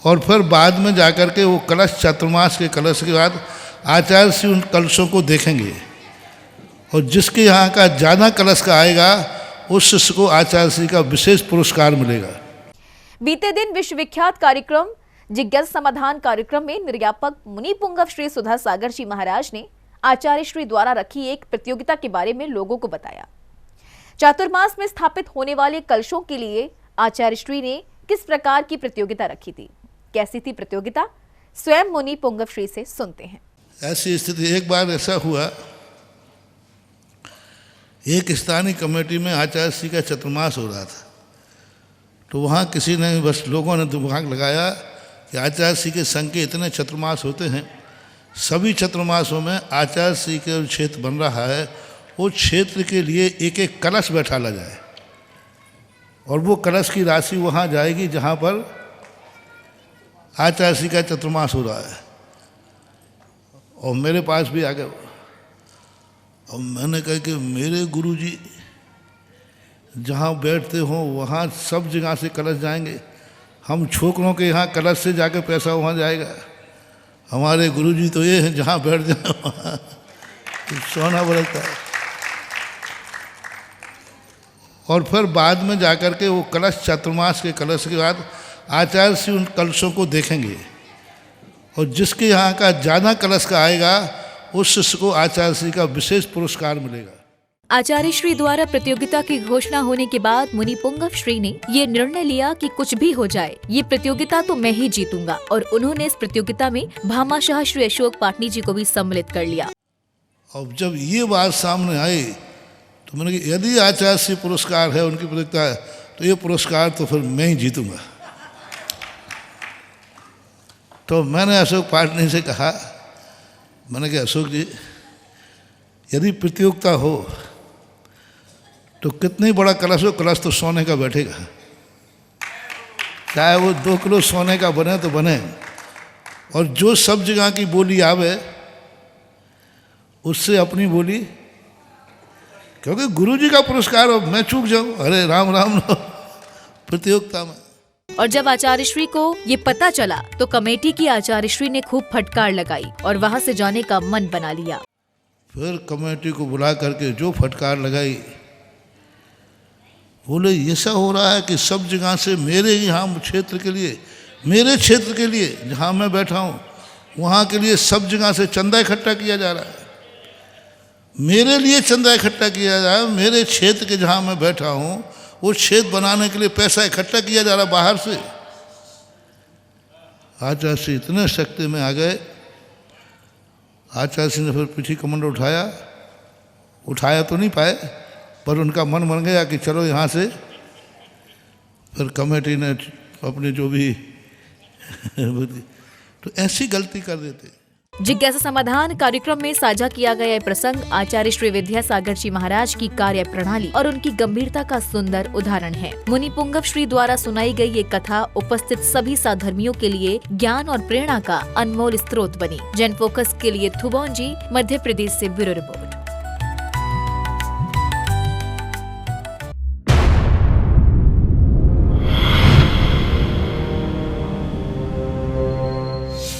और फिर बाद में जाकर के वो कलश चातुर्मास के कलश के बाद आचार्य श्री उन कलशों को देखेंगे और जिसके यहाँ का ज़्यादा कलश का आएगा उस शिष्य को आचार्य श्री का विशेष पुरस्कार मिलेगा। बीते दिन विश्वविख्यात कार्यक्रम जिज्ञासा समाधान कार्यक्रम में निर्यापक मुनि पुंगव श्री सुधा सागर जी महाराज ने आचार्य श्री द्वारा रखी एक प्रतियोगिता के बारे में लोगों को बताया। चातुर्मास में स्थापित होने वाले कलशों के लिए आचार्य श्री ने किस प्रकार की प्रतियोगिता रखी थी, कैसी थी प्रतियोगिता, स्वयं मुनि पुंगव श्री से सुनते हैं। ऐसी स्थिति एक बार ऐसा हुआ, एक स्थानीय कमेटी में आचार्य श्री का चतुर्मास हो रहा था, तो वहाँ किसी ने बस लोगों ने दिमाग लगाया कि आचार्य श्री के संघ के इतने चतुर्मास होते हैं, सभी चतुर्मासों में आचार्य श्री के क्षेत्र बन रहा है, वो क्षेत्र के लिए एक एक कलश बैठाला जाए और वो कलश की राशि वहाँ जाएगी जहाँ पर आचार्य श्री का चतुर्मास हो रहा है। और मेरे पास भी आ गए और मैंने कहा कि मेरे गुरुजी जहाँ बैठते हो वहाँ सब जगह से कलश जाएंगे, हम छोकरों के यहाँ कलश से जाके पैसा वहाँ जाएगा, हमारे गुरुजी तो ये हैं जहाँ बैठ जाए वहाँ सोना बरसता है। और फिर बाद में जाकर के वो कलश चातुर्मास के कलश के बाद आचार्य श्री उन कलशों को देखेंगे और जिसके यहाँ का ज़्यादा कलश का आएगा उस शिष्य को आचार्य श्री का विशेष पुरस्कार मिलेगा। आचार्य श्री द्वारा प्रतियोगिता की घोषणा होने के बाद मुनि पुंगव श्री ने ये निर्णय लिया कि कुछ भी हो जाए ये प्रतियोगिता तो मैं ही जीतूंगा, और उन्होंने इस प्रतियोगिता में भामाशाह श्री अशोक पाटनी जी को भी सम्मिलित कर लिया। और जब ये बात सामने आई तो मैंने कहा यदि आचार्य श्री पुरस्कार है उनकी प्रतियोगिता है तो ये पुरस्कार तो फिर मैं ही जीतूंगा। तो मैंने अशोक पाटनी से कहा, मैंने कहा अशोक जी यदि प्रतियोगिता हो तो कितनी बड़ा कलश हो, कलश तो सोने का बैठेगा, चाहे वो 2 किलो सोने का बने तो बने, और जो सब जगह की बोली आवे उससे अपनी बोली, क्योंकि गुरुजी का पुरस्कार हो मैं चूक जाऊं, अरे राम राम प्रतियोगिता में। और जब आचार्य श्री को ये पता चला तो कमेटी की आचार्य श्री ने खूब फटकार लगाई और वहाँ से जाने का मन बना लिया। फिर कमेटी को बुला करके जो फटकार लगाई, बोले ऐसा हो रहा है कि सब जगह से मेरे यहाँ क्षेत्र के लिए, मेरे क्षेत्र के लिए जहाँ मैं बैठा हूँ वहाँ के लिए सब जगह से चंदा इकट्ठा किया जा रहा है, मेरे लिए चंदा इकट्ठा किया जा रहा है, मेरे क्षेत्र के जहाँ मैं बैठा हूँ वो क्षेत्र बनाने के लिए पैसा इकट्ठा किया जा रहा है बाहर से। आचार्य श्री इतने शक्ति में आ गए, आचार्य श्री ने फिर पीछे कमंड उठाया तो नहीं पाए, पर उनका मन बन गया कि चलो यहाँ से। फिर कमेटी ने अपनी जो भी तो ऐसी गलती कर देते। जिज्ञासा समाधान कार्यक्रम में साझा किया गया यह प्रसंग आचार्य श्री विद्यासागर जी महाराज की कार्य प्रणाली और उनकी गंभीरता का सुंदर उदाहरण है। मुनि पुंगव श्री द्वारा सुनाई गई ये कथा उपस्थित सभी साधर्मियों के लिए ज्ञान और प्रेरणा का अनमोल स्रोत बनी। जन फोकस के लिए थुबोन जी, मध्य प्रदेश से ब्यूरो रिपोर्ट।